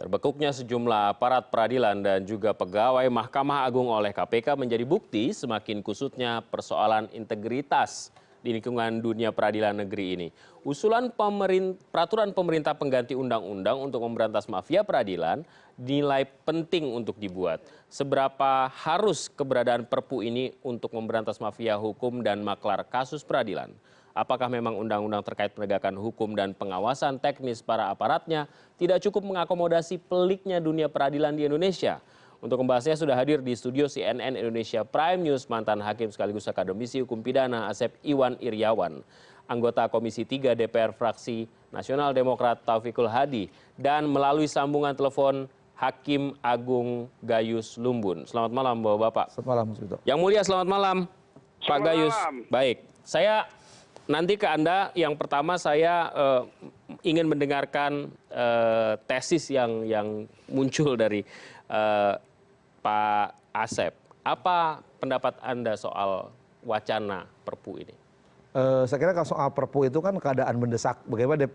Terbekuknya sejumlah aparat peradilan dan juga pegawai Mahkamah Agung oleh KPK menjadi bukti semakin kusutnya persoalan integritas di lingkungan dunia peradilan negeri ini. Usulan peraturan pemerintah pengganti undang-undang untuk memberantas mafia peradilan dinilai penting untuk dibuat. Seberapa harus keberadaan Perpu ini untuk memberantas mafia hukum dan maklar kasus peradilan? Apakah memang undang-undang terkait penegakan hukum dan pengawasan teknis para aparatnya tidak cukup mengakomodasi peliknya dunia peradilan di Indonesia? Untuk membahasnya sudah hadir di studio CNN Indonesia Prime News mantan hakim sekaligus akademisi hukum pidana Asep Iwan Iryawan, anggota Komisi 3 DPR fraksi Nasional Demokrat Taufikul Hadi, dan melalui sambungan telepon Hakim Agung Gayus Lumbun. Selamat malam Bapak-Bapak. Selamat malam Mas Vito. Yang mulia selamat malam Pak Gayus. Baik, saya nanti ke Anda. Yang pertama saya ingin mendengarkan tesis yang muncul dari Pak Asep. Apa pendapat Anda soal wacana Perpu ini? Saya kira kalau soal Perpu itu kan keadaan mendesak. Bagaimana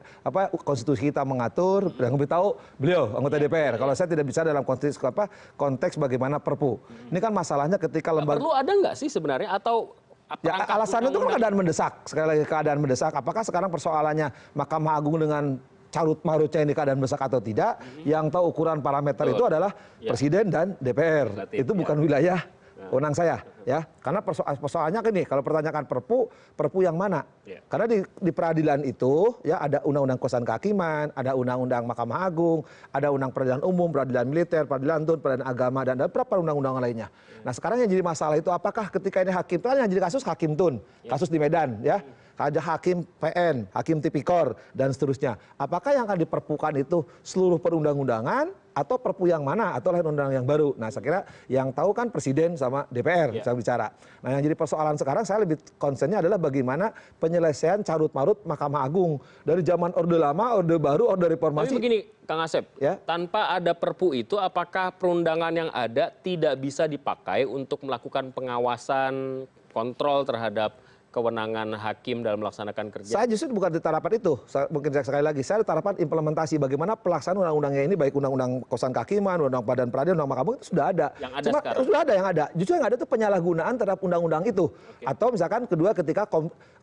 konstitusi kita mengatur, yang lebih tahu beliau anggota DPR. Kalau saya tidak bisa dalam konteks bagaimana Perpu. Ini kan masalahnya ketika lembaga. Perlu ada nggak sih sebenarnya atau ya, alasan itu kan keadaan mendesak. Sekali lagi keadaan mendesak. Apakah sekarang persoalannya Mahkamah Agung dengan carut marutnya ini keadaan mendesak atau tidak? Yang tahu ukuran parameter itu adalah Presiden dan DPR. Itu bukan wilayah wewenang saya, ya. Karena persoalannya gini, kalau pertanyaan Perpu yang mana? Karena di peradilan itu ya ada undang-undang kekuasaan kehakiman, ada undang-undang Mahkamah Agung, ada undang peradilan umum, peradilan militer, peradilan tun, peradilan agama, dan ada beberapa undang-undang lainnya. Nah sekarang yang jadi masalah itu apakah ketika ini hakim, kan yang jadi kasus hakim tun, kasus di Medan, ya. Ada hakim PN, hakim tipikor, dan seterusnya. Apakah yang akan diperpukan itu seluruh perundang-undangan atau Perpu yang mana atau lain undang yang baru? Nah saya kira yang tahu kan Presiden sama DPR saya bicara. Nah yang jadi persoalan sekarang saya lebih concernnya adalah bagaimana penyelesaian carut-marut Mahkamah Agung dari zaman Orde Lama, Orde Baru, Orde Reformasi. Tapi begini Kang Asep, ya? Tanpa ada Perpu itu apakah perundangan yang ada tidak bisa dipakai untuk melakukan pengawasan, kontrol terhadap kewenangan hakim dalam melaksanakan kerja? Saya justru bukan di tarapan itu. Mungkin sekali lagi, saya di tarapan implementasi bagaimana pelaksanaan undang-undangnya ini, baik undang-undang kekuasaan kehakiman, undang-undang badan peradilan, undang Mahkamah itu sudah ada. Yang ada sekarang? Sudah ada yang ada. Justru yang ada itu penyalahgunaan terhadap undang-undang itu. Atau misalkan kedua ketika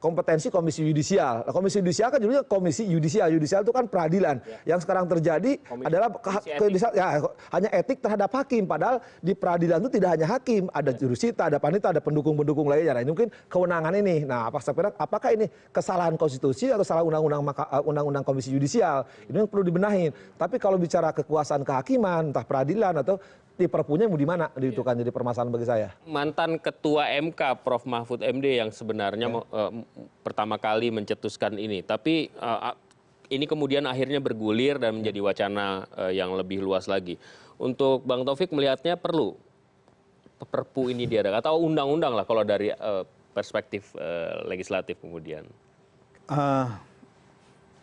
kompetensi komisi yudisial. Nah, komisi yudisial kan judulnya komisi yudisial. Yudisial itu kan peradilan. Yang sekarang terjadi adalah hanya etik terhadap hakim. Padahal di peradilan itu tidak hanya hakim. Ada jurusita, ada panitera, ada pendukung-pendukung lainnya. Nah ini mungkin kewenangan ini. Nah, apakah ini kesalahan konstitusi atau salah undang-undang komisi yudisial? Ini yang perlu dibenahin. Tapi kalau bicara kekuasaan kehakiman, entah peradilan atau di Perpunya mau di mana? Itu kan jadi permasalahan bagi saya. Mantan Ketua MK Prof Mahfud MD yang sebenarnya pertama kali mencetuskan ini. Tapi ini kemudian akhirnya bergulir dan menjadi wacana yang lebih luas lagi. Untuk Bang Taufik melihatnya perlu Perpu ini diadakan atau undang-undang lah kalau dari perspektif legislatif kemudian.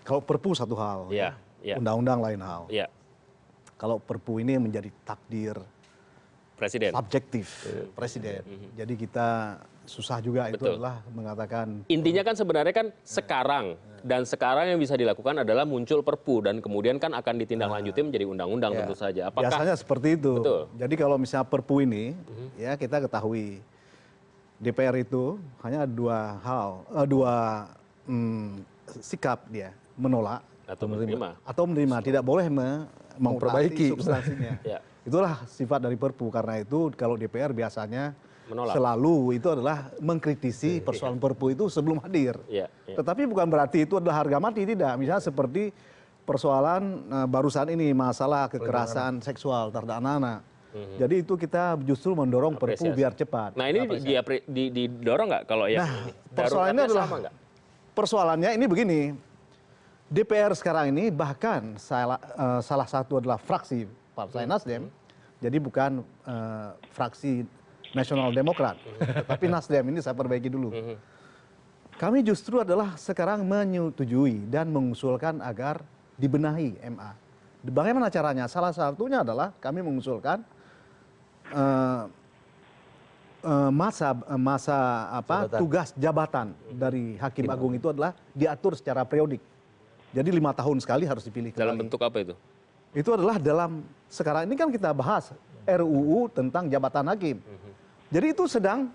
Kalau Perpu satu hal, undang-undang lain hal. Kalau Perpu ini menjadi takdir Presiden, subjektif Presiden. Jadi kita susah juga itu adalah mengatakan. Intinya kan sebenarnya kan sekarang yang bisa dilakukan adalah muncul Perpu dan kemudian kan akan ditindaklanjuti menjadi undang-undang tentu saja. Apakah biasanya seperti itu? Betul. Jadi kalau misalnya Perpu ini, ya kita ketahui. DPR itu hanya dua sikap dia, menolak atau menerima, tidak boleh memperbaiki substansinya. Itulah sifat dari Perpu. Karena itu kalau DPR biasanya menolak. Selalu itu adalah mengkritisi persoalan Perpu itu sebelum hadir. Tetapi bukan berarti itu adalah harga mati, tidak. Misalnya seperti persoalan barusan ini, masalah kekerasan seksual terhadap anak-anak. Jadi itu kita justru mendorong Perpu biar cepat. Nah ini didorong nggak kalau yang persoalannya adalah persoalannya ini begini, DPR sekarang ini bahkan salah satu adalah fraksi Partai Nasdem, jadi bukan fraksi Nasional Demokrat, tapi Nasdem ini saya perbaiki dulu. Kami justru adalah sekarang menyetujui dan mengusulkan agar dibenahi MA. Bagaimana caranya? Salah satunya adalah kami mengusulkan tugas jabatan dari Hakim Agung itu adalah diatur secara periodik. Jadi 5 tahun sekali harus dipilih kembali. Dalam bentuk apa itu? itu adalah sekarang ini kan kita bahas RUU tentang jabatan hakim. Jadi itu sedang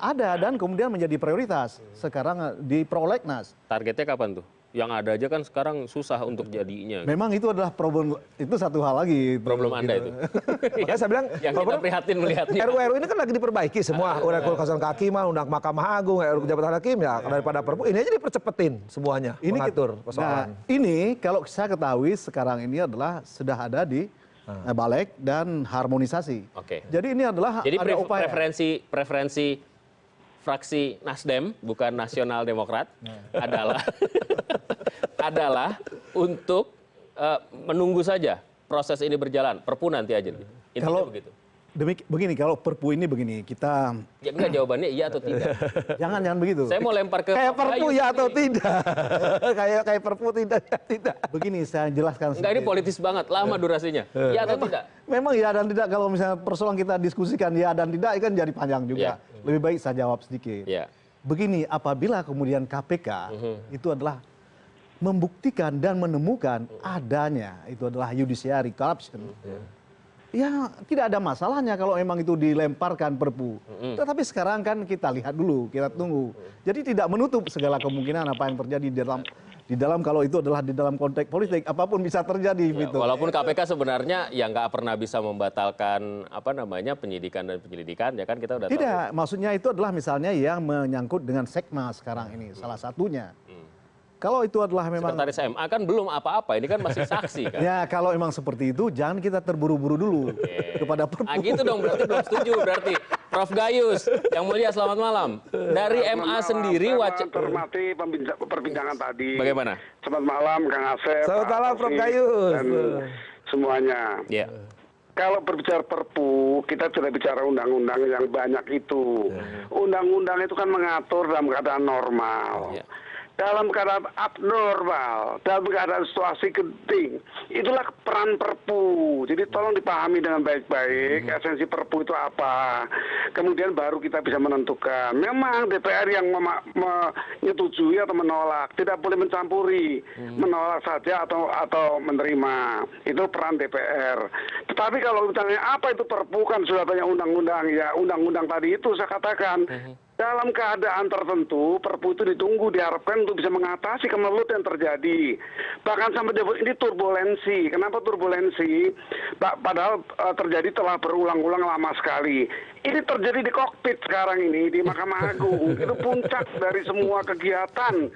ada dan kemudian menjadi prioritas sekarang di prolegnas. Targetnya kapan tuh? Yang ada aja kan sekarang susah untuk jadinya. Memang itu adalah problem, itu satu hal lagi. Problem Anda itu. Makanya saya bilang, yang kita prihatin melihatnya. RUU ini kan lagi diperbaiki semua. Undang Kekuasaan Kehakiman, Undang Mahkamah Agung, RUU Jabatan Hakim ya daripada Perpu. Ini aja dipercepetin semuanya mengatur persoalan. Nah, ini kalau saya ketahui sekarang ini adalah sudah ada di Balik dan harmonisasi. Oke. Jadi ini adalah Jadi ada upaya. preferensi fraksi Nasdem bukan Nasional Demokrat adalah untuk menunggu saja proses ini berjalan. Perpu nanti aja. Intinya Kalau begitu. begini, kalau Perpu ini begini, kita Ya enggak, jawabannya iya atau tidak. jangan begitu. Saya mau lempar ke Kayak Pak Perpu Gayus ya atau nih. tidak? Kayak Perpu tidak ya tidak. Begini saya jelaskan Enggak, ini sedikit. politis banget, lama durasinya. Iya atau tidak? Memang ya dan tidak, kalau misalnya persoalan kita diskusikan ya dan tidak kan jadi panjang juga. Lebih baik saya jawab sedikit. Iya. Begini, apabila kemudian KPK itu adalah membuktikan dan menemukan adanya itu adalah judiciary corruption. Ya tidak ada masalahnya kalau memang itu dilemparkan Perpu. Tetapi sekarang kan kita lihat dulu, kita tunggu. Jadi tidak menutup segala kemungkinan apa yang terjadi di dalam kalau itu adalah di dalam konteks politik, apapun bisa terjadi Ya, gitu. walaupun KPK sebenarnya ya nggak pernah bisa membatalkan penyidikan dan penyelidikan, ya kan kita udah tahu. Tidak, maksudnya itu adalah misalnya yang menyangkut dengan Sekma sekarang ini, salah satunya. Kalau itu adalah memang... Sekretaris MA kan belum apa-apa, ini kan masih saksi kan. Ya kalau memang seperti itu, jangan kita terburu-buru dulu kepada Perpu. Ah gitu dong, berarti belum setuju berarti. Prof Gayus, yang mulia selamat malam. Dari MA sendiri Termati perbincangan tadi. Bagaimana? Selamat malam Kang Asep. Selamat malam Prof Gayus. Dan semuanya. Ya. Kalau berbicara Perpu, kita tidak bicara undang-undang yang banyak itu. Undang-undang itu kan mengatur dalam keadaan normal. Ya. Dalam keadaan abnormal, dalam keadaan situasi genting, itulah peran Perpu. Jadi tolong dipahami dengan baik-baik esensi Perpu itu apa. Kemudian baru kita bisa menentukan. Memang DPR yang menyetujui atau menolak, tidak boleh mencampuri, menolak saja atau menerima. Itu peran DPR. Tetapi kalau misalnya apa itu Perpu, kan sudah banyak undang-undang, ya undang-undang tadi itu saya katakan. Dalam keadaan tertentu, Perpu itu ditunggu, diharapkan untuk bisa mengatasi kemelut yang terjadi. Bahkan sampai ini turbulensi. Kenapa turbulensi? Padahal terjadi telah berulang-ulang lama sekali. Ini terjadi di kokpit sekarang ini, di Mahkamah Agung. Itu puncak dari semua kegiatan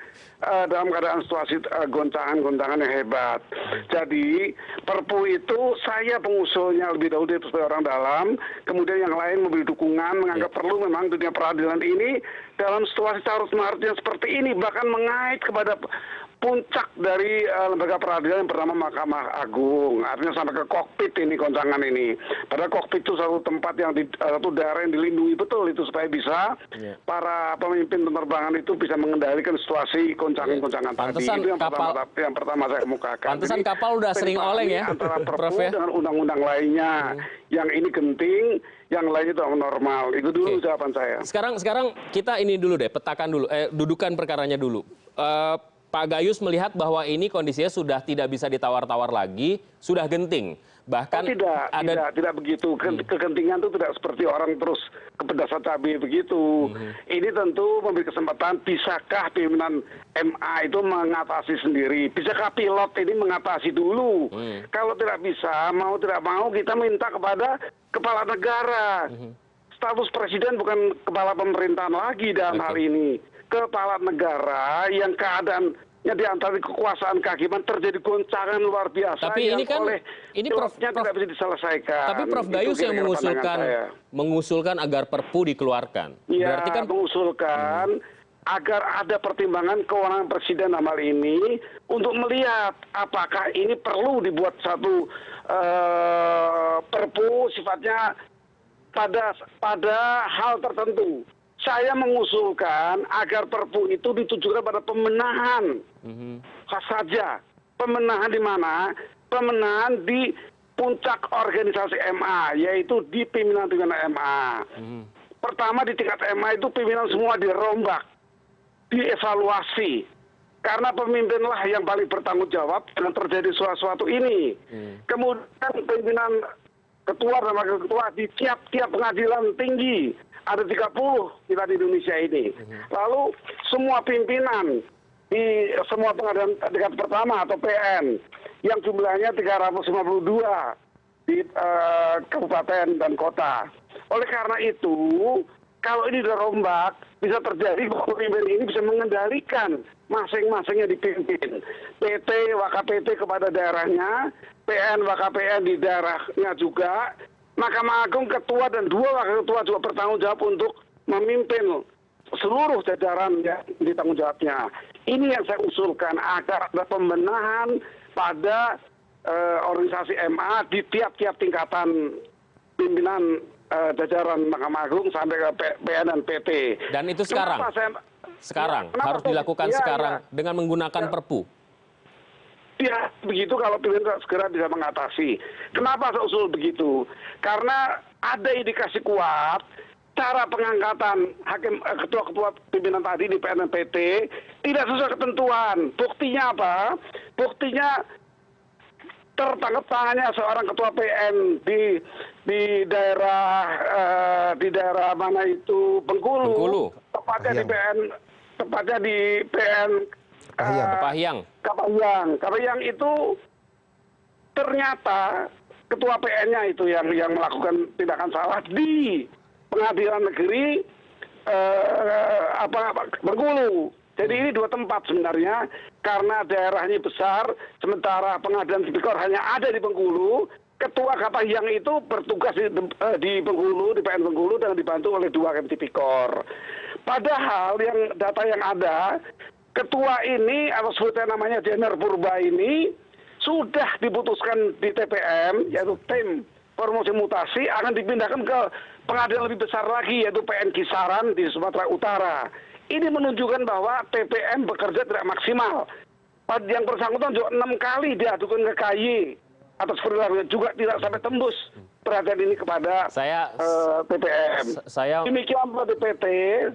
dalam keadaan situasi goncangan-goncangan yang hebat. Jadi Perpu itu saya pengusulnya lebih dahulu sebagai orang dalam, kemudian yang lain memberi dukungan, menganggap perlu memang dunia peradilan ini dalam situasi carut-marut yang seperti ini, bahkan mengait kepada puncak dari lembaga peradilan yang bernama Mahkamah Agung, artinya sampai ke kokpit ini goncangan ini. Padahal kokpit itu satu tempat yang satu daerah yang dilindungi betul itu supaya bisa para pemimpin penerbangan itu bisa mengendalikan situasi goncangan-goncangan tadi. Itu yang pertama saya kemukakan. Pantesan kapal udah sering oleng ya, antara Prof Perpu ya? dengan undang-undang lainnya, yang ini genting, yang lainnya itu normal. Itu dulu jawaban saya. Sekarang kita ini dulu deh, petakan dulu, dudukan perkaranya dulu. Pak Gayus melihat bahwa ini kondisinya sudah tidak bisa ditawar-tawar lagi, sudah genting. Bahkan tidak begitu. Kegentingan itu tidak seperti orang terus kepedasan cabai begitu. Ini tentu memberi kesempatan, bisakah pimpinan MA itu mengatasi sendiri? Bisakah pilot ini mengatasi dulu? Kalau tidak bisa, mau tidak mau kita minta kepada kepala negara. Status presiden bukan kepala pemerintahan lagi dalam hal ini. Kepala negara yang keadaannya di antara kekuasaan kehakiman terjadi goncangan luar biasa. Tapi ini kan pilotnya tidak bisa diselesaikan. Tapi Prof Gayus yang mengusulkan agar Perpu dikeluarkan. Ya, berarti kan mengusulkan agar ada pertimbangan kewenangan presiden dalam hal ini untuk melihat apakah ini perlu dibuat satu Perpu sifatnya pada hal tertentu. Saya mengusulkan agar Perpu itu ditujukan pada pemenahan saja. Pemenahan di mana? Pemenahan di puncak organisasi MA, yaitu di pimpinan-pimpinan MA. Pertama di tingkat MA itu pimpinan semua dirombak, dievaluasi. Karena pemimpinlah yang paling bertanggung jawab dengan terjadi sesuatu ini. Kemudian pimpinan ketua dan wakil ketua di tiap-tiap pengadilan tinggi, ada 30 kita di Indonesia ini. Lalu semua pimpinan di semua pengadilan tingkat pertama atau PN yang jumlahnya 352 di kabupaten dan kota. Oleh karena itu, kalau ini dirombak, bisa terjadi bahwa pemimpin ini bisa mengendalikan masing-masingnya dipimpin. PT, WKPT kepada daerahnya, PN, WKPN di daerahnya juga. Mahkamah Agung ketua dan 2 wakil ketua juga bertanggung jawab untuk memimpin seluruh jajaran yang ditanggung jawabnya. Ini yang saya usulkan agar ada pembenahan pada organisasi MA di tiap-tiap tingkatan pimpinan jajaran Mahkamah Agung sampai ke PN dan PT. Dan itu sekarang? Sekarang? Harus dilakukan sekarang dengan menggunakan Perpu? Ya, begitu kalau pimpinan segera bisa mengatasi. Kenapa saya usul begitu? Karena ada indikasi kuat cara pengangkatan hakim ketua-ketua pimpinan tadi di PN dan PT tidak sesuai ketentuan. Buktinya apa? Buktinya tertangkap tangannya seorang ketua PN di daerah mana itu Bengkulu. Tepatnya di PN Kepahyang itu ternyata ketua PN-nya itu yang melakukan tindakan salah di pengadilan negeri Bengkulu. Jadi ini 2 tempat sebenarnya karena daerahnya besar, sementara pengadilan tipikor hanya ada di Bengkulu. Ketua Kepahyang itu bertugas di Bengkulu, di PN Bengkulu dan dibantu oleh 2 hakim tipikor. Padahal yang data yang ada, ketua ini atau sebutnya namanya Jener Purba ini sudah diputuskan di TPM, yaitu tim promosi mutasi akan dipindahkan ke pengadilan lebih besar lagi, yaitu PN Kisaran di Sumatera Utara. Ini menunjukkan bahwa TPM bekerja tidak maksimal. Yang bersangkutan juga 6 kali diadukan ke KY atas perilaku juga tidak sampai tembus perhatian ini kepada TPM. Demikian pada PT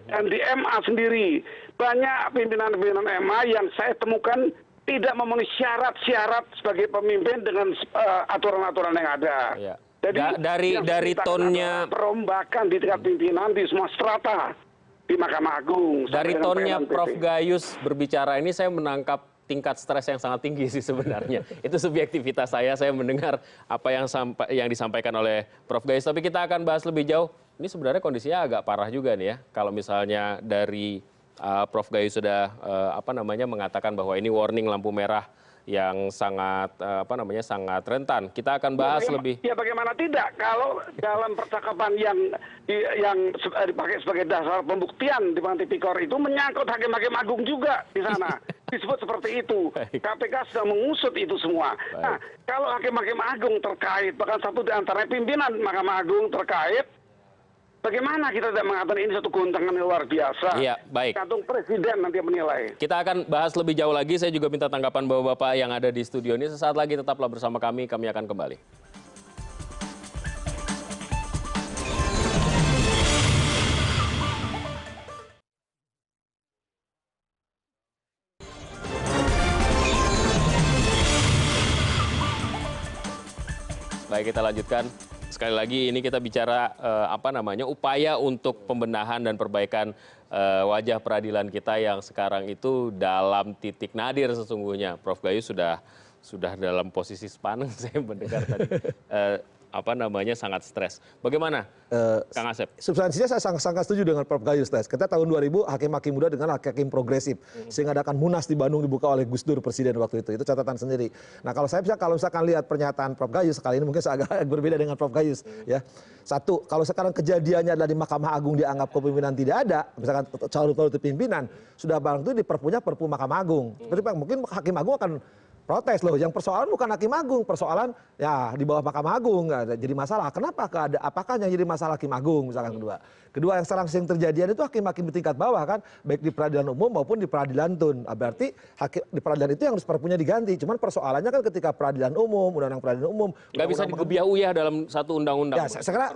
dan di MA sendiri banyak pimpinan-pimpinan MA yang saya temukan tidak memenuhi syarat-syarat sebagai pemimpin dengan aturan-aturan yang ada. Ya. Jadi dari tonnya perombakan di tingkat pimpinan di semua strata di Mahkamah Agung. Dari tonnya Prof. Gayus berbicara ini saya menangkap tingkat stres yang sangat tinggi sih sebenarnya. Itu subjektivitas saya mendengar apa yang disampaikan oleh Prof. Gayus. Tapi kita akan bahas lebih jauh. Ini sebenarnya kondisinya agak parah juga nih ya. Kalau misalnya dari Prof. Gayus sudah mengatakan bahwa ini warning lampu merah yang sangat sangat rentan. Kita akan bahas lebih. Ya bagaimana tidak kalau dalam percakapan yang dipakai sebagai dasar pembuktian di Tipikor itu menyangkut hakim-hakim agung juga di sana. Disebut seperti itu. Baik. KPK sudah mengusut itu semua. Baik. Nah, kalau hakim-hakim agung terkait, bahkan satu di antara pimpinan Mahkamah Agung terkait, bagaimana kita tidak mengatakan ini satu gontangan yang luar biasa? Iya, baik. Kantung Presiden nanti menilai. Kita akan bahas lebih jauh lagi. Saya juga minta tanggapan bapak-bapak yang ada di studio ini. Sesaat lagi tetaplah bersama kami akan kembali. Baik, kita lanjutkan. Sekali lagi ini kita bicara upaya untuk pembenahan dan perbaikan wajah peradilan kita yang sekarang itu dalam titik nadir sesungguhnya. Prof. Gayus sudah dalam posisi sepaneng saya mendengar tadi. Sangat stres. Bagaimana, Kang Asep? Substansinya saya sangat setuju dengan Prof. Gayus. Kita tahun 2000 hakim-hakim muda dengan hakim progresif. Sehingga adakan Munas di Bandung dibuka oleh Gus Dur Presiden waktu itu. Itu catatan sendiri. Nah kalau misalkan lihat pernyataan Prof. Gayus kali ini mungkin saya agak berbeda dengan Prof. Gayus. Ya. Satu, kalau sekarang kejadiannya adalah di Mahkamah Agung dianggap kepemimpinan tidak ada, misalkan calon pimpinan, sudah barang itu di perpunya Perpu Mahkamah Agung. Seperti mungkin Hakim Agung akan protes loh. Yang persoalan bukan Hakim Agung, persoalan ya di bawah Mahkamah Agung nggak jadi masalah. Kenapa? Apakah yang jadi masalah Hakim Agung misalkan kedua? Kedua yang sekarang sering terjadian itu hakim-hakim di tingkat bawah kan, baik di peradilan umum maupun di peradilan tun. Berarti hakim di peradilan itu yang harus perpunya diganti. Cuman persoalannya kan ketika peradilan umum, undang-undang peradilan umum, nggak bisa digebiah-uyah dalam satu undang-undang. Ya, saya kira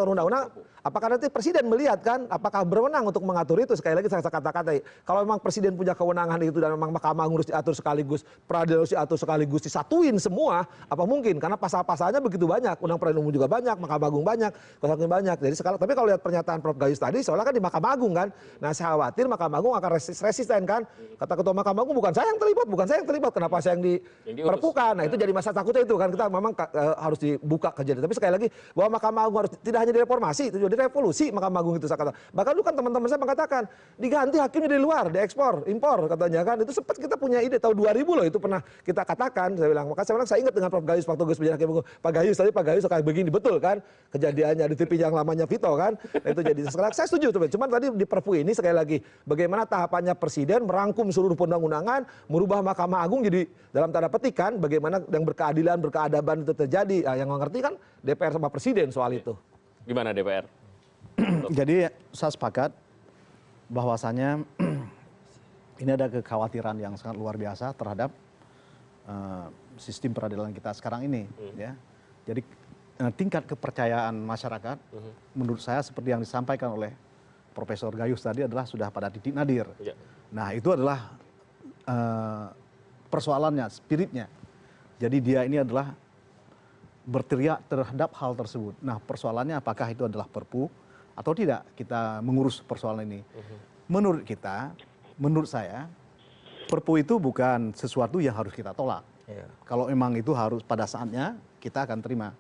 undang-undang, apakah nanti presiden melihat kan, apakah berwenang untuk mengatur itu? Sekali lagi saya kata-kata, kalau memang presiden punya kewenangan itu dan memang Mahkamah Agung harus diatur sekaligus, peradilan harus diatur sekaligus, disatuin semua, apa mungkin? Karena pasal-pasalnya begitu banyak, undang peradilan umum juga banyak, Mahkamah Agung banyak, Kuasa Hakim banyak. Jadi sekarang, tapi kalau lihat pernyataan Prof. Gayus tadi, soalnya kan di Mahkamah Agung kan, nah saya khawatir Mahkamah Agung akan resisten kan. Kata Ketua Mahkamah Agung, bukan saya yang terlibat, kenapa saya yang diperpukan? Nah itu jadi masalah takutnya itu kan, kita memang harus dibuka kejadian. Tapi sekali lagi, bahwa Mahkamah Agung harus tidak hanya direformasi, itu juga direvolusi Mahkamah Agung itu saya kata. Bahkan dulu kan teman-teman saya mengatakan, diganti hakimnya dari luar, diekspor, impor katanya kan. Itu sempat kita punya ide, tahun 2000 loh itu pernah kita katakan, saya bilang. Maka saya ingat dengan Prof. Gayus, waktu Gayus menjadi Hakim Agung, Pak Gayus kayak begini, betul kan? Kejadiannya di TV yang lamanya Vito kan. Nah, itu jadi sekarang saya setuju tuh. Cuman tadi di Perpu ini sekali lagi, bagaimana tahapannya presiden merangkum seluruh undang-undangan, merubah Mahkamah Agung jadi dalam tanda petik kan, bagaimana yang berkeadilan, berkeadaban itu terjadi. Nah, yang mengerti kan DPR sama presiden soal itu. Gimana DPR? Jadi saya sepakat bahwasanya ini ada kekhawatiran yang sangat luar biasa terhadap sistem peradilan kita sekarang ini. Ya. Jadi tingkat kepercayaan masyarakat, menurut saya seperti yang disampaikan oleh Profesor Gayus tadi adalah sudah pada titik nadir. Ya. Nah itu adalah persoalannya, spiritnya. Jadi dia ini adalah berteriak terhadap hal tersebut. Nah persoalannya apakah itu adalah Perpu atau tidak kita mengurus persoalan ini. Menurut kita, menurut saya, Perpu itu bukan sesuatu yang harus kita tolak. Kalau memang itu harus pada saatnya, kita akan terima.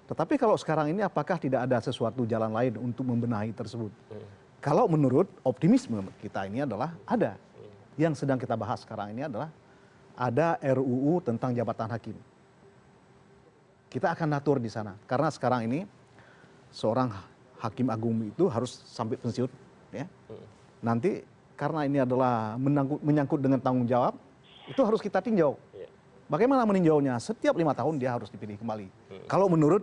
Tetapi kalau sekarang ini apakah tidak ada sesuatu jalan lain untuk membenahi tersebut? Kalau menurut optimisme kita ini adalah ada. Yang sedang kita bahas sekarang ini adalah ada RUU tentang jabatan hakim. Kita akan atur di sana. Karena sekarang ini seorang hakim agung itu harus sampai pensiun. Ya. Nanti karena ini adalah menyangkut dengan tanggung jawab, itu harus kita tinjau. Bagaimana meninjaunya? Setiap 5 tahun dia harus dipilih kembali. Kalau menurut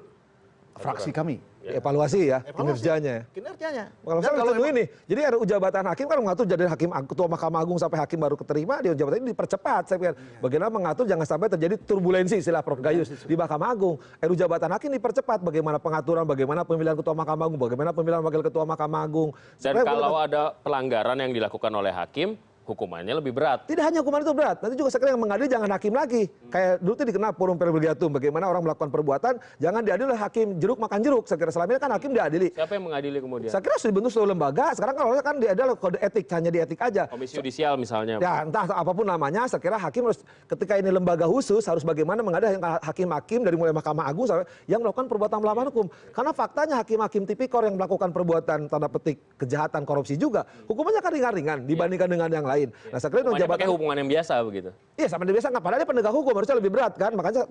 fraksi kami. Evaluasi ya, kinerjanya. Kinerjanya. Kalau saya kalau ini, jadi RUU jabatan hakim kan mengatur jadi hakim ketua Mahkamah Agung sampai hakim baru keterima, di jabatan ini dipercepat. Saya pikir bagaimana mengatur jangan sampai terjadi turbulensi istilah Prof. Gayus di Mahkamah Agung. RUU jabatan hakim dipercepat, bagaimana pengaturan, bagaimana pemilihan ketua Mahkamah Agung, bagaimana pemilihan wakil ketua Mahkamah Agung. Dan kalau ada pelanggaran yang dilakukan oleh hakim, hukumannya lebih berat. Tidak hanya hukuman itu berat, nanti juga saya kira yang mengadili jangan hakim lagi. Kayak dulu itu dikenal forum privilegiatum, bagaimana orang melakukan perbuatan, jangan diadili oleh hakim jeruk makan jeruk. Saya kira selama ini kan hakim diadili. Siapa yang mengadili kemudian? Saya kira sudah dibentuk suatu lembaga, sekarang kalau kan dia ada kode etik, hanya di etik aja. Komisi yudisial misalnya. Ya entah apapun namanya, saya kira hakim harus, ketika ini lembaga khusus, harus bagaimana mengadili hakim-hakim dari mulai Mahkamah Agung sampai yang melakukan perbuatan melawan hukum. Karena faktanya hakim-hakim tipikor yang melakukan perbuatan tanda petik kejahatan korupsi juga, hukumannya kan ringan-ringan dibandingkan dengan yang lain. Nah saya kira pakai hukuman yang biasa begitu. Iya, sama dia biasa nggak. Padahal dia penegak hukum harusnya lebih berat kan. Makanya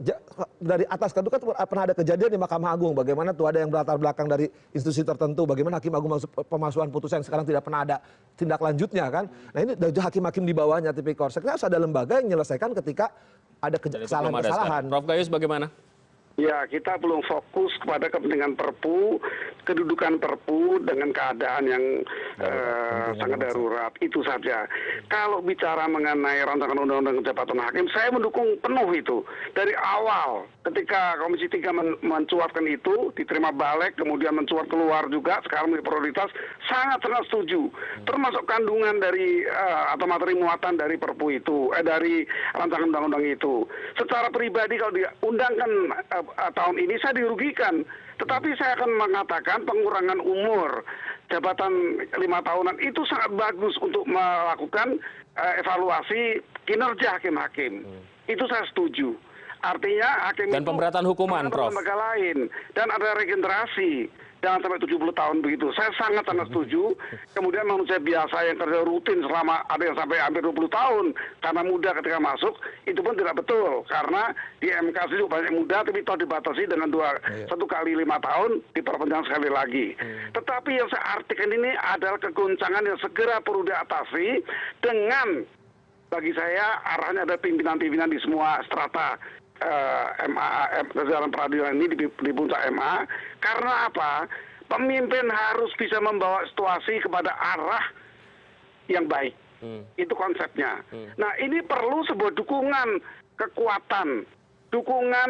dari atas ke kan pernah ada kejadian di Mahkamah Agung. Bagaimana tuh ada yang berlatar belakang dari institusi tertentu. Bagaimana hakim agung pemalsuan putusan sekarang tidak pernah ada tindak lanjutnya kan. Nah ini hakim-hakim di bawahnya tipikor. Saya kira harus ada lembaga yang menyelesaikan ketika ada kesalahan-kesalahan. Prof. Gayus bagaimana? Ya, kita belum fokus kepada kepentingan Perpu, kedudukan Perpu dengan keadaan yang sangat darurat, itu saja. Kalau bicara mengenai rancangan undang-undang jabatan hakim, saya mendukung penuh itu. Dari awal, ketika Komisi 3 mencuatkan itu, diterima balik, kemudian mencuat keluar juga, sekarang menjadi prioritas, sangat-sangat setuju. Termasuk kandungan dari, atau materi muatan dari Perpu itu, dari rancangan undang-undang itu. Secara pribadi kalau diundangkan tahun ini saya dirugikan, tetapi saya akan mengatakan pengurangan umur jabatan 5 tahunan itu sangat bagus untuk melakukan evaluasi kinerja hakim-hakim. Itu saya setuju. Artinya hakim dan pemberatan hukuman, Prof. Lembaga lain dan ada regenerasi. Jangan sampai 70 tahun begitu. Saya sangat-sangat setuju. Kemudian manusia biasa yang kerja rutin selama ada yang sampai hampir 20 tahun karena muda ketika masuk, itu pun tidak betul. Karena di MK juga banyak muda, tapi toh dibatasi dengan 1 kali 5 tahun, diperpanjang sekali lagi. Tetapi yang saya artikan ini adalah kegoncangan yang segera perlu diatasi dengan bagi saya arahnya ada pimpinan-pimpinan di semua strata jajaran peradilan ini di puncak MA. Karena apa? Pemimpin harus bisa membawa situasi kepada arah yang baik. Itu konsepnya. Nah, ini perlu sebuah dukungan kekuatan, dukungan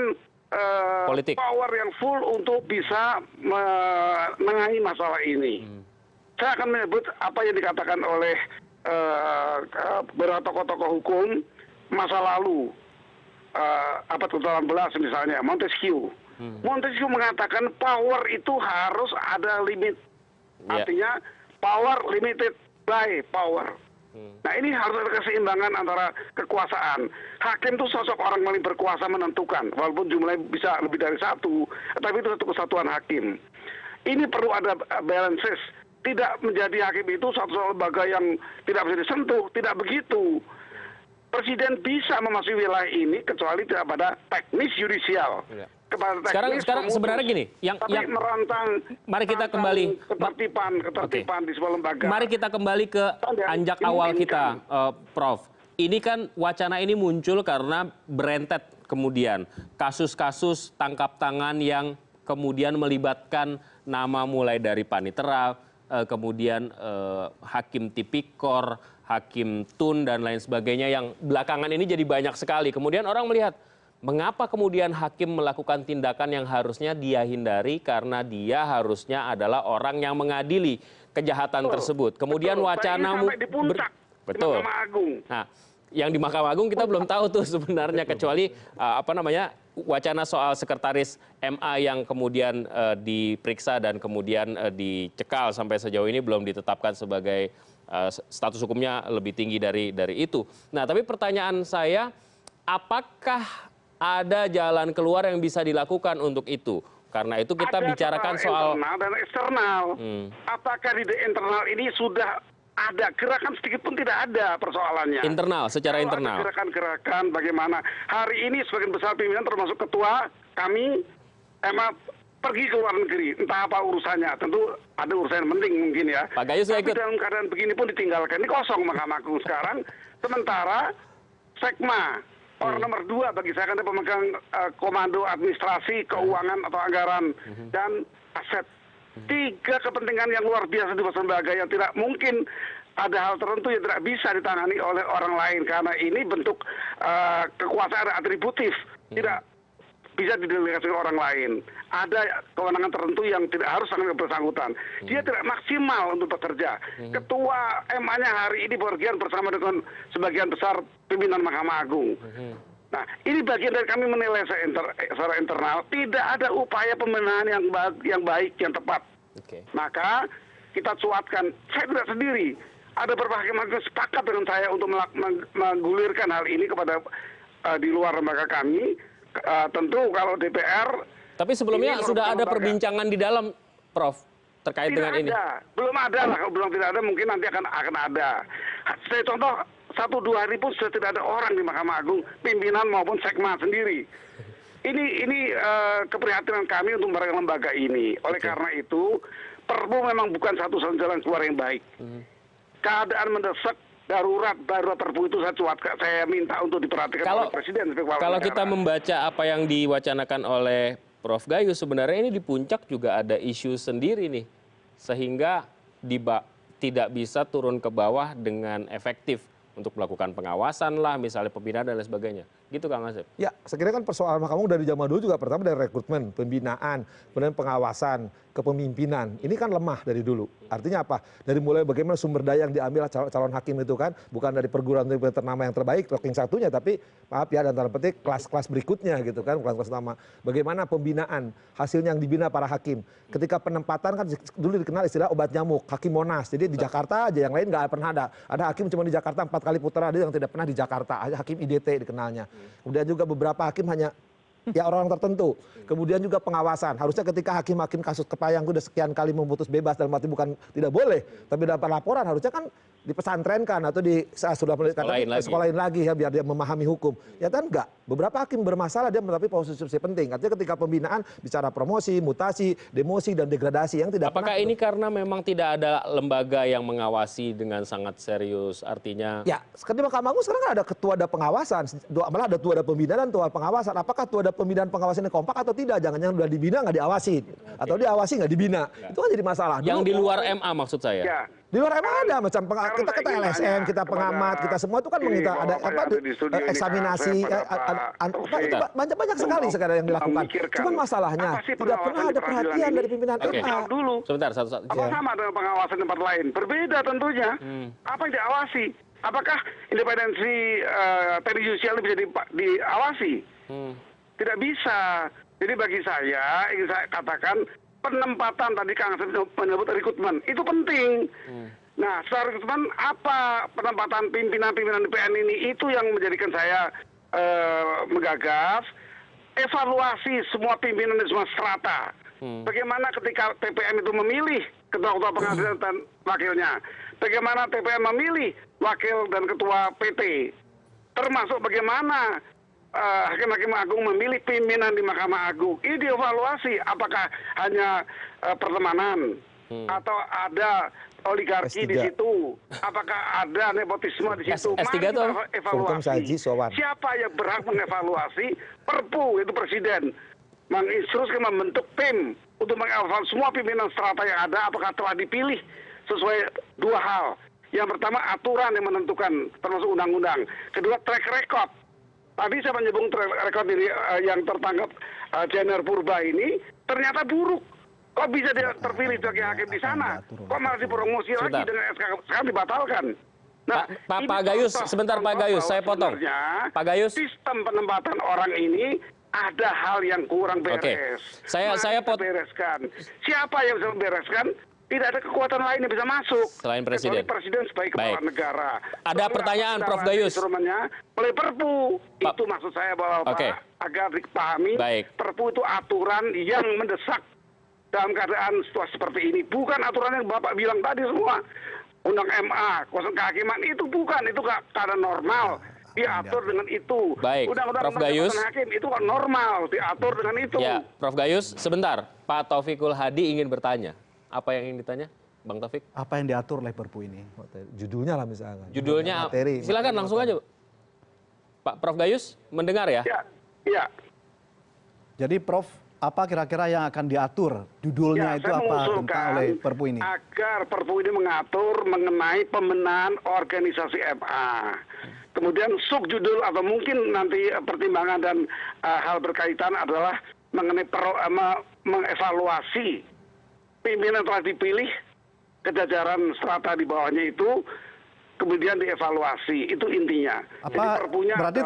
politik, power yang full untuk bisa menangani masalah ini. Saya akan menyebut apa yang dikatakan oleh beberapa tokoh-tokoh hukum masa lalu, abad ke-18 misalnya, Montesquieu. Montesquieu mengatakan power itu harus ada limit. Artinya power limited by power. Nah, ini harus ada keseimbangan antara kekuasaan. Hakim itu sosok orang paling berkuasa menentukan, walaupun jumlahnya bisa lebih dari satu, tapi itu satu kesatuan hakim. Ini perlu ada balances. Tidak menjadi hakim itu satu lembaga yang tidak bisa disentuh, tidak begitu. Presiden bisa memasuki wilayah ini kecuali tidak pada teknis yudisial. Kepada teknis sekarang sebenarnya gini, yang merancang, mari kita kembali ketertiban di sebuah lembaga. Mari kita kembali ke anjak awal kita, Prof. Ini kan wacana ini muncul karena berentet kemudian kasus-kasus tangkap tangan yang kemudian melibatkan nama mulai dari panitera, kemudian hakim tipikor, hakim tun dan lain sebagainya yang belakangan ini jadi banyak sekali. Kemudian orang melihat mengapa kemudian hakim melakukan tindakan yang harusnya dia hindari karena dia harusnya adalah orang yang mengadili kejahatan tersebut. Kemudian wacana betul. Nah, yang di Mahkamah Agung kita belum tahu tuh sebenarnya kecuali wacana soal sekretaris MA yang kemudian diperiksa dan kemudian dicekal sampai sejauh ini belum ditetapkan sebagai status hukumnya lebih tinggi dari itu. Nah, tapi pertanyaan saya, apakah ada jalan keluar yang bisa dilakukan untuk itu? Karena itu kita bicarakan soal internal dan eksternal. Apakah di internal ini sudah ada gerakan sedikit pun? Tidak ada persoalannya. Internal, secara Kalau internal. ada gerakan-gerakan bagaimana hari ini sebagian besar pimpinan termasuk ketua kami emang pergi ke luar negeri, entah apa urusannya. Tentu ada urusan yang penting mungkin ya. Pak Gayus nggak Tapi ikut. dalam keadaan begini pun ditinggalkan. Ini kosong Mahkamah Agung sekarang. Sementara Sekma orang nomor 2 bagi saya kan pemegang komando administrasi, keuangan atau anggaran dan aset. 3 kepentingan yang luar biasa di lembaga yang tidak mungkin ada hal tertentu yang tidak bisa ditangani oleh orang lain karena ini bentuk kekuasaan atributif, tidak bisa didelegasikan orang lain. Ada kewenangan tertentu yang tidak harus sangat bersangkutan. Dia tidak maksimal untuk bekerja. Ketua MA-nya hari ini bepergian bersama dengan sebagian besar pimpinan Mahkamah Agung. Nah, ini bagian dari kami menilai secara internal tidak ada upaya pembenahan yang baik, yang tepat. Maka kita cuatkan. Saya tidak sendiri. Ada beberapa hakim-hakim sepakat dengan saya untuk menggulirkan hal ini kepada di luar lembaga kami. Tentu kalau DPR. Tapi sebelumnya sudah ada perbincangan di dalam, Prof, terkait dengan ini. Belum ada lah. Kalau belum tidak ada mungkin nanti akan ada. Saya contoh 1-2 hari pun sudah tidak ada orang di Mahkamah Agung, pimpinan maupun sekma sendiri. Ini keprihatinan kami untuk mereka lembaga ini. Oleh karena itu, Perpu memang bukan satu-satunya jalan keluar yang baik. Keadaan mendesak, darurat Perpu itu saya minta untuk diperhatikan oleh Presiden. Kalau kita membaca apa yang diwacanakan oleh Prof. Gayus, sebenarnya ini di puncak juga ada isu sendiri nih, sehingga tidak bisa turun ke bawah dengan efektif untuk melakukan pengawasan lah, misalnya pembinaan dan lain sebagainya. Gitu Kang Asep. Ya, sekiranya kan persoalan Mahkamah Agung dari zaman dulu juga pertama dari rekrutmen, pembinaan, kemudian pengawasan, kepemimpinan. Ini kan lemah dari dulu. Artinya apa? Dari mulai bagaimana sumber daya yang diambil calon hakim itu kan bukan dari perguruan tinggi ternama yang terbaik, ranking satunya, tapi maaf ya, dan tanda petik kelas-kelas berikutnya gitu kan, bukan kelas utama. Bagaimana pembinaan, hasilnya yang dibina para hakim. Ketika penempatan kan dulu dikenal istilah obat nyamuk, hakim Monas. Jadi di Jakarta aja, yang lain nggak pernah ada. Ada hakim cuma di Jakarta 4 kali putra, ada yang tidak pernah di Jakarta, hakim IDT dikenalnya. Kemudian juga beberapa hakim hanya ya orang tertentu. Kemudian juga pengawasan. Harusnya ketika hakim-hakim kasus Kepayang udah sekian kali memutus bebas, dalam arti bukan tidak boleh, tapi dapat laporan harusnya kan dipesantrenkan atau sekolahin lagi ya biar dia memahami hukum. Ya kan enggak. Beberapa hakim bermasalah dia mendapat posisi penting. Artinya ketika pembinaan bicara promosi, mutasi, demosi dan degradasi yang tidak Apakah ini karena memang tidak ada lembaga yang mengawasi dengan sangat serius? Artinya ya, sekarang di Mahkamah Agung sekarang kan ada ketua ada pengawasan, malah ada tua ada pembinaan dan tua pengawasan. Apakah tua ada pembinaan pengawasan ini kompak atau tidak? Jangan-jangan udah dibina nggak diawasi, atau diawasi nggak dibina. Itu kan jadi masalah. yang di luar MA maksud saya. Ya. Di luar MA ada macam kita LSM, kita pengamat, kita semua itu kan kita ada eksaminasi, banyak sekali sekarang yang dilakukan. Cuma masalahnya tidak pernah ada perhatian dari pimpinan MA. Dulu. Sebentar, satu. Apa sama dengan pengawasan tempat lain? Berbeda tentunya. Apa yang diawasi? Apakah independensi teknik judisial bisa diawasi? Tidak bisa. Jadi bagi saya, ingin saya katakan, penempatan tadi Kang Asep menyebut rekrutmen, itu penting. Nah, setelah rekrutmen, apa penempatan pimpinan-pimpinan PN ini? Itu yang menjadikan saya menggagas evaluasi semua pimpinan di semua strata. Bagaimana ketika TPM itu memilih ketua-ketua pengadilan dan wakilnya? Bagaimana TPM memilih wakil dan ketua PT? Termasuk bagaimana Hakim-Hakim Agung memilih pimpinan di Mahkamah Agung. Ini dievaluasi apakah hanya pertemanan atau ada oligarki S3. di situ, apakah ada nepotisme di situ. S3 itu apa? Saji, Sowan. Siapa yang berhak mengevaluasi? Perpu itu presiden menginstruksikan membentuk tim untuk mengevaluasi semua pimpinan strata yang ada apakah telah dipilih sesuai dua hal. Yang pertama aturan yang menentukan termasuk undang-undang. Kedua track record. Tadi saya menyebut track record ini yang tertangkap Jener Purba ini ternyata buruk. Kok bisa dia terpilih sebagai hakim di sana? Kok malah dipromosi lagi dengan SK sekarang dibatalkan? Nah, Pak Gayus, sebentar Pak Gayus, saya potong. Pak Gayus, sistem penempatan orang ini ada hal yang kurang beres. Saya bereskan. Siapa yang bisa membereskan? Tidak ada kekuatan lain yang bisa masuk. Selain presiden. Kecuali presiden sebagai kepala negara. Ada pertanyaan Prof Gayus. Oleh Perpu. Itu maksud saya bahwa agar dipahami. Perpu itu aturan yang mendesak dalam keadaan situasi seperti ini. Bukan aturan yang Bapak bilang tadi semua. Undang MA, kuasa kehakiman itu bukan. Itu keadaan normal. Diatur dengan itu. Undang-undang hakim itu kan normal. Diatur dengan itu. Ya, Prof Gayus, sebentar. Pak Taufikul Hadi ingin bertanya. Apa yang ingin ditanya, Bang Taufik? Apa yang diatur oleh Perpu ini? Judulnya lah misalkan. Judulnya, materi, silakan langsung aja. Pak Prof Gayus, mendengar ya? Iya. Jadi Prof, apa kira-kira yang akan diatur? Judulnya itu apa tentang oleh Perpu ini? Agar Perpu ini mengatur mengenai pembenahan organisasi MA. Kemudian subjudul atau mungkin nanti pertimbangan dan hal berkaitan adalah mengenai mengevaluasi pimpinan telah dipilih kejajaran strata di bawahnya itu kemudian dievaluasi, itu intinya. Apa berarti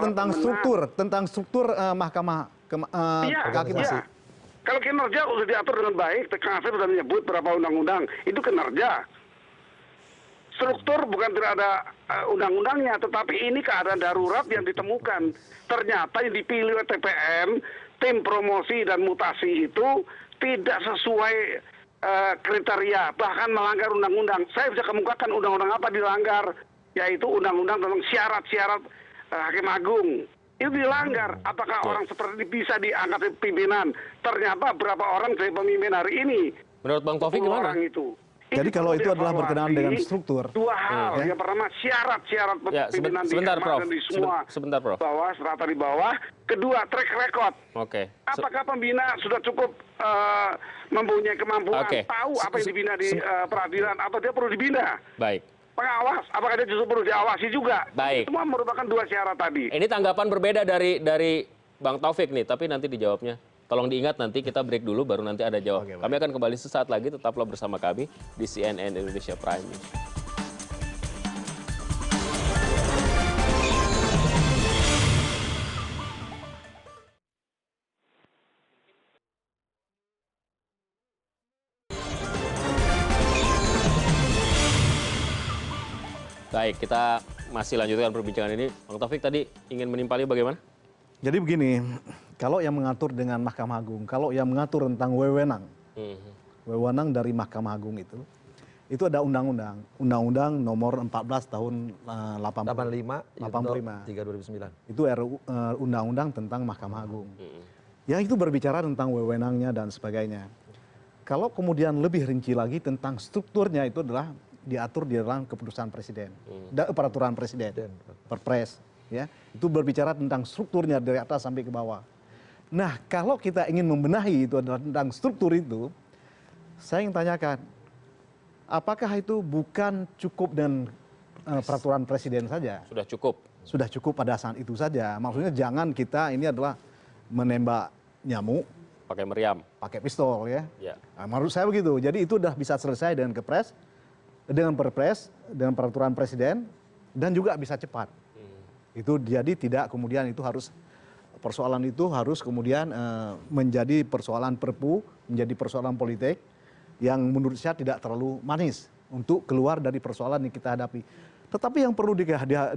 tentang struktur mahkamah kehakiman. Kalau kinerja sudah diatur dengan baik, Kang Asep sudah menyebut beberapa undang-undang, itu kinerja. Struktur bukan tidak ada undang-undangnya, tetapi ini keadaan darurat yang ditemukan. Ternyata yang dipilih oleh TPM, tim promosi dan mutasi itu tidak sesuai kriteria, bahkan melanggar undang-undang. Saya bisa kemukakan undang-undang apa dilanggar, yaitu undang-undang tentang syarat-syarat Hakim Agung. Itu dilanggar. Apakah orang seperti ini bisa diangkat pimpinan? Ternyata berapa orang dari pemimpin hari ini? Menurut Bang Taufik gimana? Orang itu. Jadi kalau itu adalah berkenaan dengan struktur. Dua hal. Yang pertama syarat-syarat pimpinan di MA dan di semua bawah, strata di bawah. Kedua, track record. Apakah pembina sudah cukup mempunyai kemampuan tahu apa yang dibina di peradilan atau dia perlu dibina? Pengawas, apakah dia justru perlu diawasi juga? Semua merupakan dua syarat tadi. Ini tanggapan berbeda dari Bang Taufik nih, tapi nanti dijawabnya. Tolong diingat nanti kita break dulu baru nanti ada jawab. Kami akan kembali sesaat lagi, tetaplah bersama kami di CNN Indonesia Prime News. Baik, kita masih lanjutkan perbincangan ini. Bang Taufik tadi ingin menimpali bagaimana? Jadi begini, kalau yang mengatur dengan Mahkamah Agung, kalau yang mengatur tentang wewenang dari Mahkamah Agung itu ada undang-undang nomor 14 tahun 85 3 2009. Itu undang-undang tentang Mahkamah Agung. Yang itu berbicara tentang wewenangnya dan sebagainya. Kalau kemudian lebih rinci lagi tentang strukturnya itu adalah diatur di dalam keputusan presiden, peraturan presiden, Perpres, ya. Itu berbicara tentang strukturnya dari atas sampai ke bawah. Nah, kalau kita ingin membenahi itu adalah tentang struktur itu, saya ingin tanyakan, apakah itu bukan cukup dengan peraturan presiden saja? Sudah cukup. Sudah cukup pada saat itu saja. Maksudnya jangan kita ini adalah menembak nyamuk Pakai meriam. pakai pistol ya. Ya. Nah, menurut saya begitu. Jadi itu sudah bisa selesai dengan dengan perpres, dengan peraturan presiden, dan juga bisa cepat. Itu jadi tidak kemudian itu harus persoalan itu harus kemudian menjadi persoalan perpu, menjadi persoalan politik yang menurut saya tidak terlalu manis untuk keluar dari persoalan yang kita hadapi. Tetapi yang perlu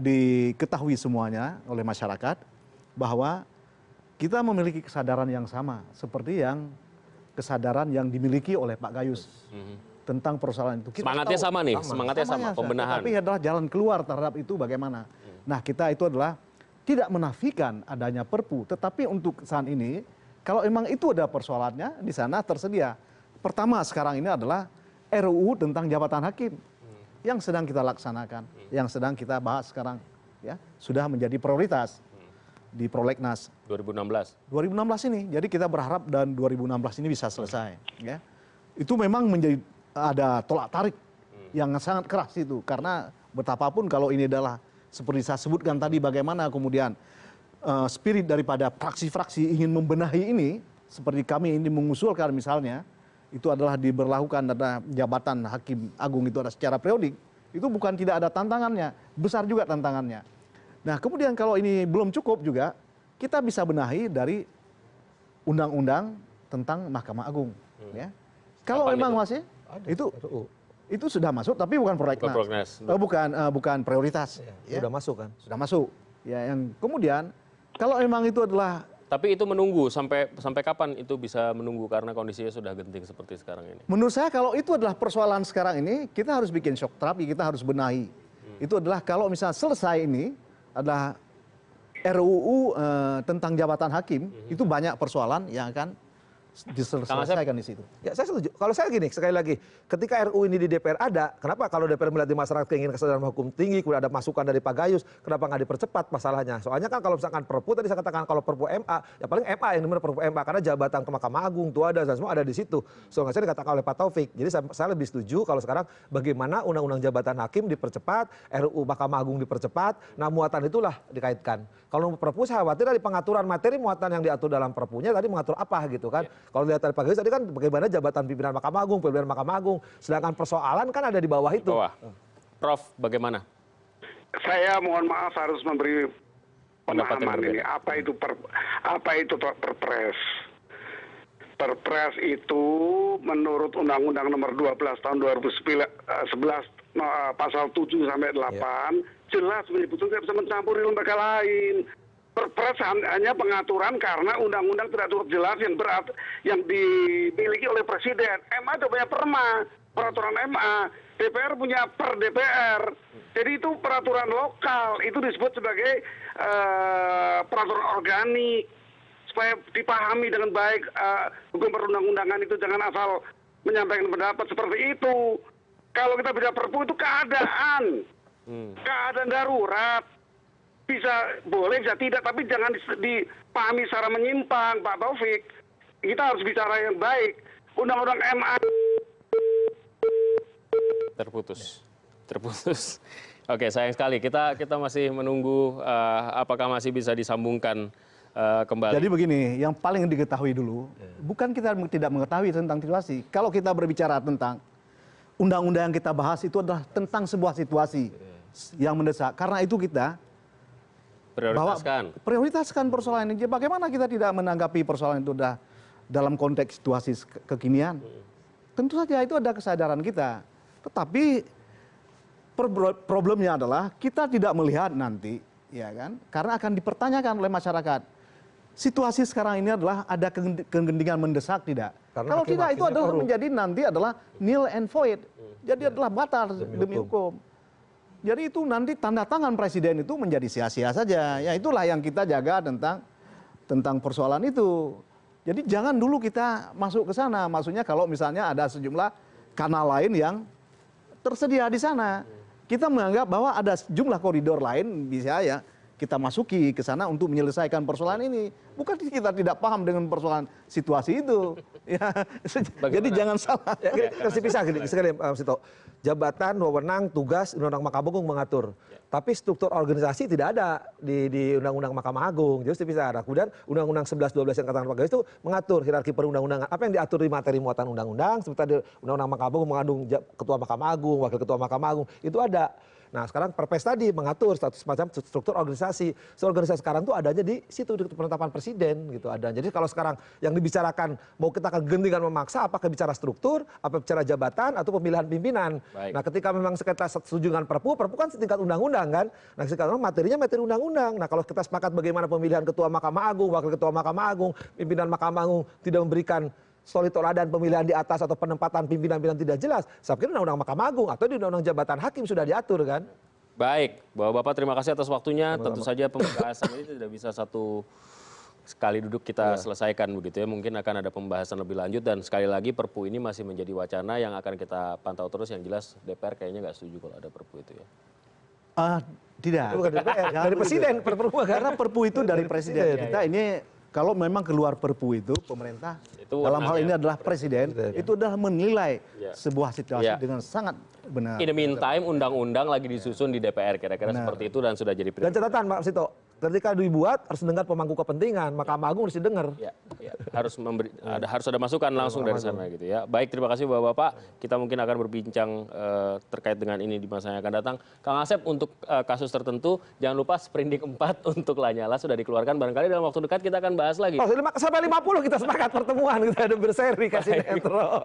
diketahui semuanya oleh masyarakat bahwa kita memiliki kesadaran yang sama seperti kesadaran yang dimiliki oleh Pak Gayus tentang persoalan itu. Kita Semangatnya tahu, sama nih, semangatnya sama, pembenahan. tapi adalah jalan keluar terhadap itu bagaimana. Nah, kita itu adalah tidak menafikan adanya perpu, tetapi untuk saat ini kalau emang itu ada persoalannya di sana tersedia. Pertama sekarang ini adalah RUU tentang jabatan hakim yang sedang kita laksanakan, yang sedang kita bahas sekarang, ya sudah menjadi prioritas di Prolegnas 2016. 2016 ini. Jadi kita berharap dan 2016 ini bisa selesai. Ya. Itu memang ada tolak tarik yang sangat keras itu. Karena betapapun kalau ini adalah seperti saya sebutkan tadi bagaimana kemudian spirit daripada fraksi-fraksi ingin membenahi ini. Seperti kami ini mengusulkan misalnya, itu adalah diberlakukan ada jabatan hakim agung itu ada secara periodik. Itu bukan tidak ada tantangannya, besar juga tantangannya. Nah kemudian kalau ini belum cukup juga, kita bisa benahi dari undang-undang tentang Mahkamah Agung. Ya. Kalau memang masih itu sudah masuk, tapi bukan prolegnas, bukan prioritas. Ya. Sudah masuk kan? Sudah masuk. Ya, yang kemudian kalau memang itu adalah. Tapi itu menunggu sampai kapan itu bisa menunggu karena kondisinya sudah genting seperti sekarang ini. Menurut saya kalau itu adalah persoalan sekarang ini, kita harus bikin shock terapi, kita harus benahi. Itu adalah kalau misalnya selesai ini adalah RUU tentang jabatan hakim, itu banyak persoalan yang akan diselesaikan di situ. Ya saya setuju. Kalau saya gini, sekali lagi, ketika RUU ini di DPR ada, kenapa kalau DPR melihat di masyarakat keinginan kesadaran hukum tinggi, kemudian ada masukan dari Pak Gayus, kenapa nggak dipercepat masalahnya? Soalnya kan kalau misalkan perpu, tadi saya katakan kalau perpu MA, ya paling MA yang dimana perpu MA, karena jabatan ke Mahkamah Agung, itu ada, dan semua ada di situ. So nggak saya dikatakan oleh Pak Taufik. Jadi saya lebih setuju kalau sekarang bagaimana undang-undang jabatan hakim dipercepat, RUU Mahkamah Agung dipercepat, nah muatan itulah dikaitkan. Kalau perpu saya khawatir dari pengaturan materi muatan yang diatur dalam perpunya tadi mengatur apa gitu kan. Kalau lihat dari Pak Gayus tadi kan bagaimana jabatan pimpinan Mahkamah Agung, pimpinan Mahkamah Agung. Sedangkan persoalan kan ada di bawah itu. Prof, bagaimana? Saya mohon maaf harus memberi pemahaman ini. Apa itu perpres? Perpres itu menurut Undang-Undang Nomor 12 Tahun 2011 pasal 7 sampai 8 jelas menyebutkan tidak bisa mencampuri lembaga lain. Perpres hanya pengaturan karena undang-undang tidak cukup jelas yang dimiliki oleh presiden. MA itu punya peraturan MA, DPR punya per DPR. Jadi itu peraturan lokal, itu disebut sebagai peraturan organik. Supaya dipahami dengan baik hukum perundang-undangan itu, jangan asal menyampaikan pendapat seperti itu. Kalau kita bicara perpu itu keadaan darurat. Bisa boleh, bisa tidak, tapi jangan dipahami secara menyimpang, Pak Taufik. Kita harus bicara yang baik. Undang-undang MA. Terputus. Oke, sayang sekali. Kita masih menunggu apakah masih bisa disambungkan kembali. Jadi begini, yang paling diketahui dulu, bukan kita tidak mengetahui tentang situasi. Kalau kita berbicara tentang undang-undang yang kita bahas itu adalah tentang sebuah situasi yang mendesak. Karena itu kita prioritaskan persoalan ini. Bagaimana kita tidak menanggapi persoalan itu dalam konteks situasi kekinian? Tentu saja itu ada kesadaran kita. Tetapi problemnya adalah kita tidak melihat nanti, ya kan? Karena akan dipertanyakan oleh masyarakat. situasi sekarang ini adalah ada kegentingan mendesak tidak? Karena Kalau tidak itu hakim-hakimnya adalah korup. menjadi nanti adalah nil and void. Jadi adalah batal demi hukum. Jadi itu nanti tanda tangan presiden itu menjadi sia-sia saja. Ya itulah yang kita jaga tentang persoalan itu. Jadi jangan dulu kita masuk ke sana. Maksudnya kalau misalnya ada sejumlah kanal lain yang tersedia di sana. Kita menganggap bahwa ada sejumlah koridor lain bisa ya kita masuki ke sana untuk menyelesaikan persoalan ini. Bukan kita tidak paham dengan persoalan situasi itu. Ya, jadi jangan salah. Ya, kasih pisah sekali Mas Sito. Jabatan, wewenang, tugas, Undang-Undang Mahkamah Agung mengatur. Tapi struktur organisasi tidak ada di Undang-Undang Mahkamah Agung. Jadi pisah. Nah, kemudian Undang-Undang 11-12 yang katakan Pak Garis itu mengatur hierarki perundang-undangan. Apa yang diatur di materi muatan undang-undang, seperti Undang-Undang Mahkamah Agung mengandung Ketua Mahkamah Agung, Wakil Ketua Mahkamah Agung, itu ada. Nah sekarang Perpres tadi mengatur status macam struktur organisasi. So, organisasi sekarang tuh adanya di situ di penetapan presiden gitu ada. Jadi kalau sekarang yang dibicarakan mau kita akan gentingan memaksa apakah bicara struktur, apa bicara jabatan atau pemilihan pimpinan. Baik. Nah ketika memang kita setuju dengan Perpu kan setingkat undang-undang kan. Nah sekarang materinya materi undang-undang. Nah kalau kita sepakat bagaimana pemilihan Ketua Mahkamah Agung, Wakil Ketua Mahkamah Agung, pimpinan Mahkamah Agung tidak memberikan solid toladan pemilihan di atas atau penempatan pimpinan-pimpinan tidak jelas. Saya pikir Undang-Undang Mahkamah Agung atau di Undang-Undang Jabatan Hakim sudah diatur kan. Baik, Bapak-Bapak terima kasih atas waktunya. Tentu saja pembahasan ini tidak bisa satu sekali duduk kita selesaikan begitu ya. Mungkin akan ada pembahasan lebih lanjut dan sekali lagi Perpu ini masih menjadi wacana yang akan kita pantau terus. Yang jelas DPR kayaknya nggak setuju kalau ada Perpu itu ya. Tidak. Bukan DPR, dari presiden Perpu kan. Karena Perpu itu dari presiden. presiden. Kita ini kalau memang keluar Perpu itu pemerintah Itu dalam hal wewenangnya. ini adalah presiden itu adalah menilai Ya. sebuah situasi Ya. dengan sangat benar. In the meantime undang-undang lagi disusun di DPR kira-kira seperti itu dan sudah jadi Dan catatan Pak Sito, ketika dibuat harus dengar pemangku kepentingan, Mahkamah Agung harus didengar. Ya, harus harus ada masukan langsung dari sana gitu ya. Baik, terima kasih Bapak-bapak. Kita mungkin akan berbincang terkait dengan ini di masa yang akan datang. Kang Asep untuk kasus tertentu jangan lupa sprindik 4 untuk Lanyala sudah dikeluarkan. Barangkali dalam waktu dekat kita akan bahas lagi. Oh, sampai 50 kita sepakat pertemuan kita ada berseri kasih netro.